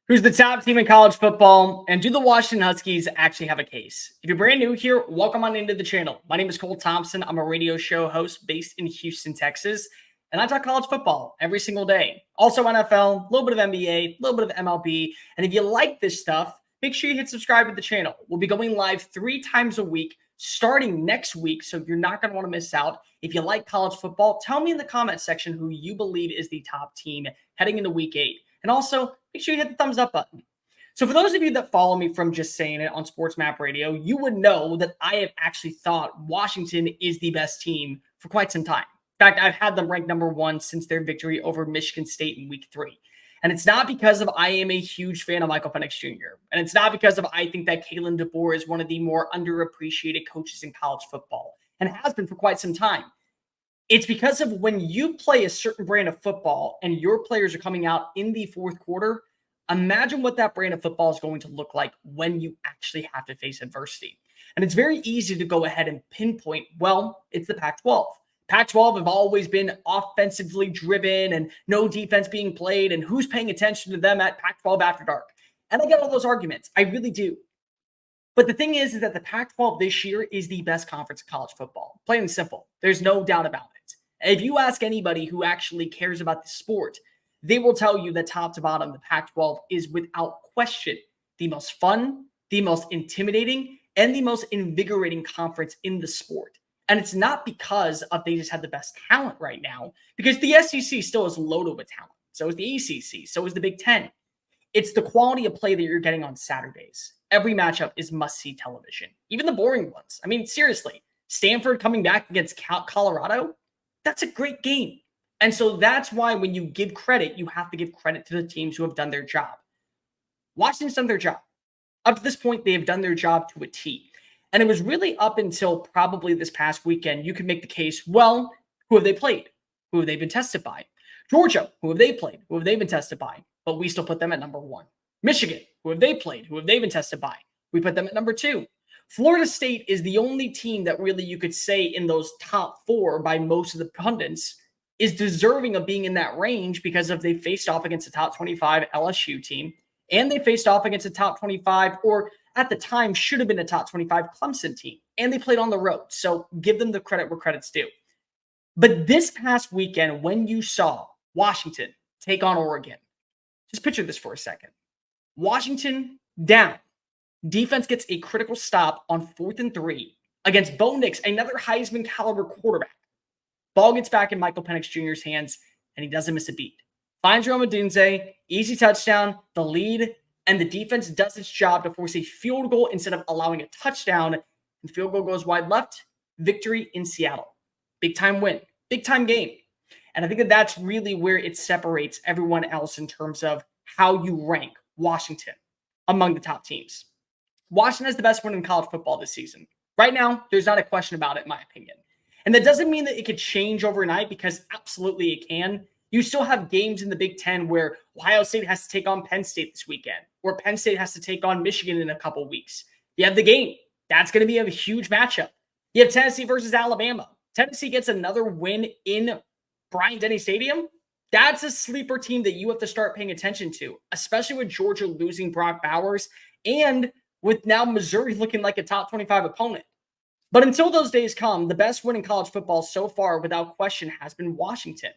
Who's the top team in college football? And do the Washington Huskies actually have a case? If you're brand new here, welcome on into the channel. My name is Thompson. I'm a radio show host based in Houston, Texas. And I talk college football every single day. Also NFL, a little bit of NBA, a little bit of MLB. And if you like this stuff, make sure you hit subscribe to the channel. We'll be going live 3 times a week starting next week. So you're not going to want to miss out. If you like college football, tell me in the comment section who you believe is the top team heading into week 8. And also, make sure you hit the thumbs up button. So for those of you that follow me from just saying it on Sports Map Radio, you would know that I have actually thought Washington is the best team for quite some time. In fact, I've had them ranked number 1 since their victory over Michigan State in week 3. And it's not because of I am a huge fan of Michael Penix Jr. And it's not because of I think that Kalen DeBoer is one of the more underappreciated coaches in college football and has been for quite some time. It's because of when you play a certain brand of football and your players are coming out in the fourth quarter, imagine what that brand of football is going to look like when you actually have to face adversity. And it's very easy to go ahead and pinpoint, well, it's the Pac-12. Pac-12 have always been offensively driven and no defense being played, and who's paying attention to them at Pac-12 after dark? And I get all those arguments. I really do. But the thing is that the Pac-12 this year is the best conference in college football. Plain and simple. There's no doubt about it. If you ask anybody who actually cares about the sport, they will tell you that top to bottom, the Pac-12 is without question the most fun, the most intimidating, and the most invigorating conference in the sport. And it's not because of they just have the best talent right now, because the SEC still is loaded with talent. So is the ACC. So is the Big Ten. It's the quality of play that you're getting on Saturdays. Every matchup is must-see television, even the boring ones. I mean, seriously, Stanford coming back against Colorado, that's a great game. And so that's why when you give credit, you have to give credit to the teams who have done their job. Washington's done their job. Up to this point, they have done their job to a T. And it was really up until probably this past weekend, you could make the case, well, who have they played? Who have they been tested by? Georgia, who have they played? Who have they been tested by? But we still put them at number 1. Michigan, who have they played? Who have they been tested by? We put them at number 2. Florida State is the only team that really you could say in those top 4 by most of the pundits is deserving of being in that range because of they faced off against a top 25 LSU team and they faced off against a top 25 or at the time should have been a top 25 Clemson team and they played on the road. So give them the credit where credit's due. But this past weekend, when you saw Washington take on Oregon, just picture this for a second. Washington down. Defense gets a critical stop on 4th and 3 against Bo Nix, another Heisman caliber quarterback. Ball gets back in Michael Penix Jr.'s hands, and he doesn't miss a beat. Finds Rome Odunze, easy touchdown, the lead, and the defense does its job to force a field goal instead of allowing a touchdown. And the field goal goes wide left. Victory in Seattle. Big time win. Big time game. And I think that that's really where it separates everyone else in terms of how you rank Washington among the top teams. Washington has the best win in college football this season. Right now, there's not a question about it, in my opinion. And that doesn't mean that it could change overnight because absolutely it can. You still have games in the Big Ten where Ohio State has to take on Penn State this weekend, or Penn State has to take on Michigan in a couple of weeks. You have the game. That's going to be a huge matchup. You have Tennessee versus Alabama. Tennessee gets another win in Bryant-Denny Stadium. That's a sleeper team that you have to start paying attention to, especially with Georgia losing Brock Bowers and with now Missouri looking like a top 25 opponent. But until those days come, the best win in college football so far, without question, has been Washington.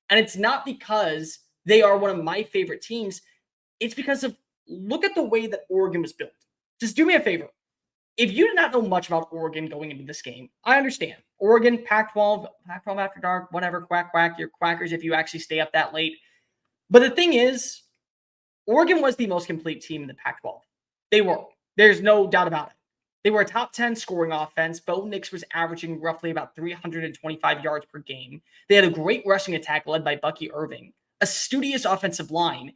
And it's not because they are one of my favorite teams. It's because of, look at the way that Oregon was built. Just do me a favor. If you did not know much about Oregon going into this game, I understand. Oregon, Pac-12 after dark, whatever, quack, quack, you're quackers if you actually stay up that late. But the thing is, Oregon was the most complete team in the Pac-12. They were. There's no doubt about it. They were a top 10 scoring offense. Bo Nix was averaging roughly about 325 yards per game. They had a great rushing attack led by Bucky Irving, a studious offensive line.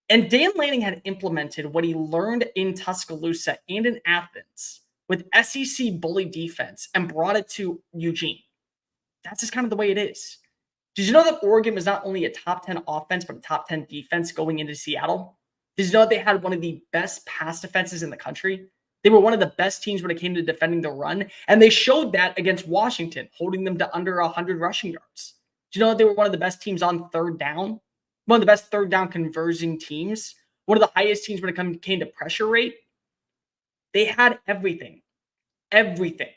And Dan Lanning had implemented what he learned in Tuscaloosa and in Athens with SEC bully defense and brought it to Eugene. That's just kind of the way it is. Did you know that Oregon was not only a top 10 offense, but a top 10 defense going into Seattle? Did you know that they had one of the best pass defenses in the country? They were one of the best teams when it came to defending the run, and they showed that against Washington, holding them to under 100 rushing yards. Do you know that they were one of the best teams on third down? One of the best third down conversion teams. one of the highest teams when it came to pressure rate. They had everything. Everything.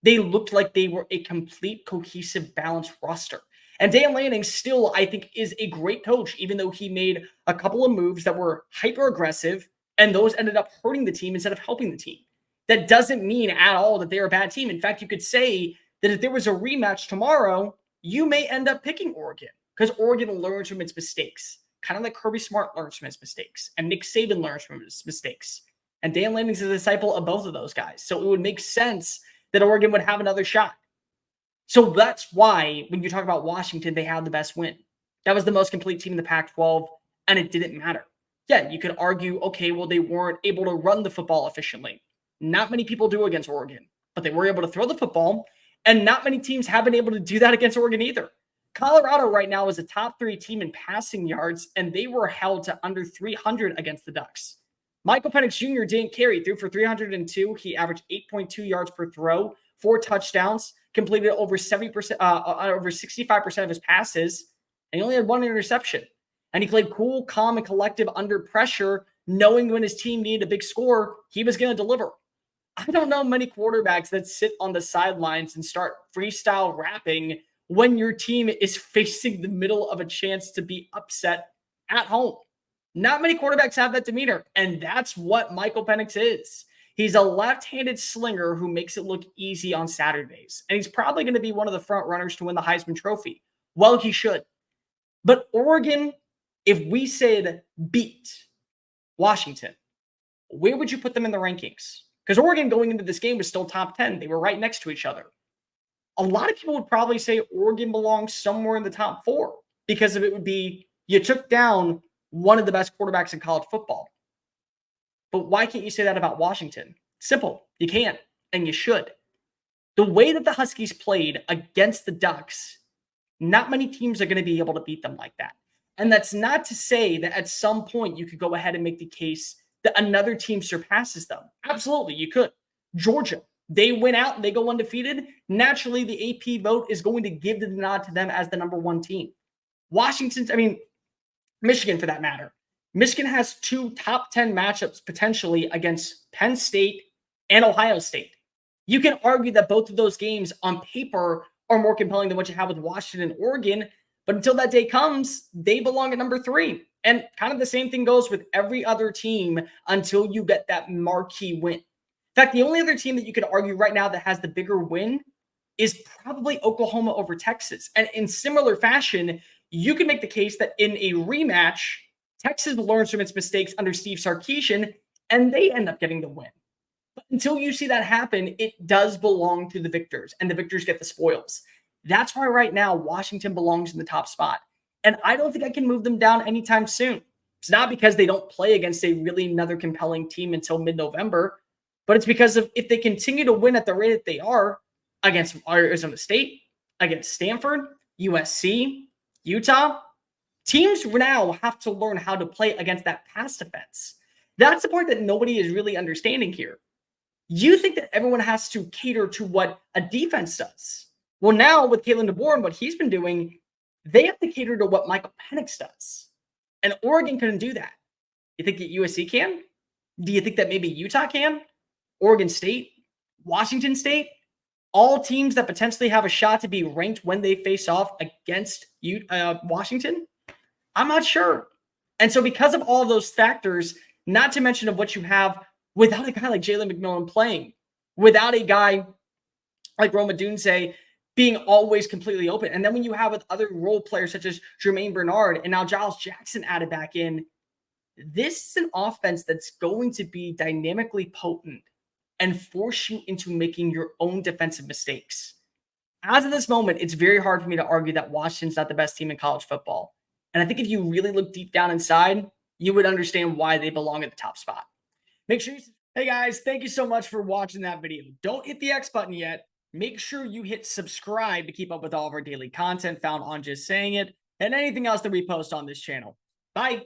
They looked like they were a complete, cohesive, balanced roster. And Dan Lanning still, I think, is a great coach, even though he made a couple of moves that were hyper aggressive, and those ended up hurting the team instead of helping the team. That doesn't mean at all that they're a bad team. In fact, you could say that if there was a rematch tomorrow, you may end up picking Oregon because Oregon learns from its mistakes, kind of like Kirby Smart learns from his mistakes, and Nick Saban learns from his mistakes. And Dan Lanning's a disciple of both of those guys. So it would make sense that Oregon would have another shot. So that's why when you talk about Washington, they had the best win. That was the most complete team in the Pac-12, and it didn't matter. Yeah, you could argue, okay, well, they weren't able to run the football efficiently. Not many people do against Oregon, but they were able to throw the football, and not many teams have been able to do that against Oregon either. Colorado right now is a top 3 team in passing yards, and they were held to under 300 against the Ducks. Michael Penix Jr. didn't carry, threw for 302. He averaged 8.2 yards per throw, 4 touchdowns, completed over 70%, over 65% of his passes, and he only had 1 interception. And he played cool, calm, and collective under pressure, knowing when his team needed a big score, he was going to deliver. I don't know many quarterbacks that sit on the sidelines and start freestyle rapping when your team is facing the middle of a chance to be upset at home. Not many quarterbacks have that demeanor, and that's what Michael Penix is. He's a left-handed slinger who makes it look easy on Saturdays, and he's probably going to be one of the front runners to win the Heisman Trophy. Well, he should. But Oregon, if we said beat Washington, where would you put them in the rankings? Because Oregon going into this game was still top 10. They were right next to each other. A lot of people would probably say Oregon belongs somewhere in the top 4 because of it would be you took down one of the best quarterbacks in college football. But why can't you say that about Washington? Simple. You can't, and you should. The way that the Huskies played against the Ducks, not many teams are going to be able to beat them like that. And that's not to say that at some point you could go ahead and make the case that another team surpasses them. Absolutely, you could. Georgia, they went out and they go undefeated. Naturally, the AP vote is going to give the nod to them as the number 1 team. Michigan for that matter. Michigan has 2 top 10 matchups potentially against Penn State and Ohio State. You can argue that both of those games on paper are more compelling than what you have with Washington and Oregon, but until that day comes, they belong at number 3. And kind of the same thing goes with every other team until you get that marquee win. In fact, the only other team that you could argue right now that has the bigger win is probably Oklahoma over Texas. And in similar fashion, you can make the case that in a rematch, Texas learns from its mistakes under Steve Sarkisian, and they end up getting the win. But until you see that happen, it does belong to the victors, and the victors get the spoils. That's why right now Washington belongs in the top spot. And I don't think I can move them down anytime soon. It's not because they don't play against a really another compelling team until mid-November, but it's because of if they continue to win at the rate that they are against Arizona State, against Stanford, USC, Utah, teams now have to learn how to play against that pass defense. That's the part that nobody is really understanding here. You think that everyone has to cater to what a defense does. Well, now with Kalen DeBoer and what he's been doing, they have to cater to what Michael Penix does. And Oregon couldn't do that. You think that USC can? Do you think that maybe Utah can? Oregon State? Washington State? All teams that potentially have a shot to be ranked when they face off against Washington? I'm not sure. And so because of all of those factors, not to mention of what you have without a guy like Jalen McMillan playing, without a guy like Roma Dunze being always completely open. And then when you have with other role players such as Jermaine Bernard and now Giles Jackson added back in, this is an offense that's going to be dynamically potent and force you into making your own defensive mistakes. As of this moment, it's very hard for me to argue that Washington's not the best team in college football. And I think if you really look deep down inside, you would understand why they belong at the top spot. Make sure hey guys, thank you so much for watching that video. Don't hit the X button yet. Make sure you hit subscribe to keep up with all of our daily content found on Just Saying It and anything else that we post on this channel. Bye.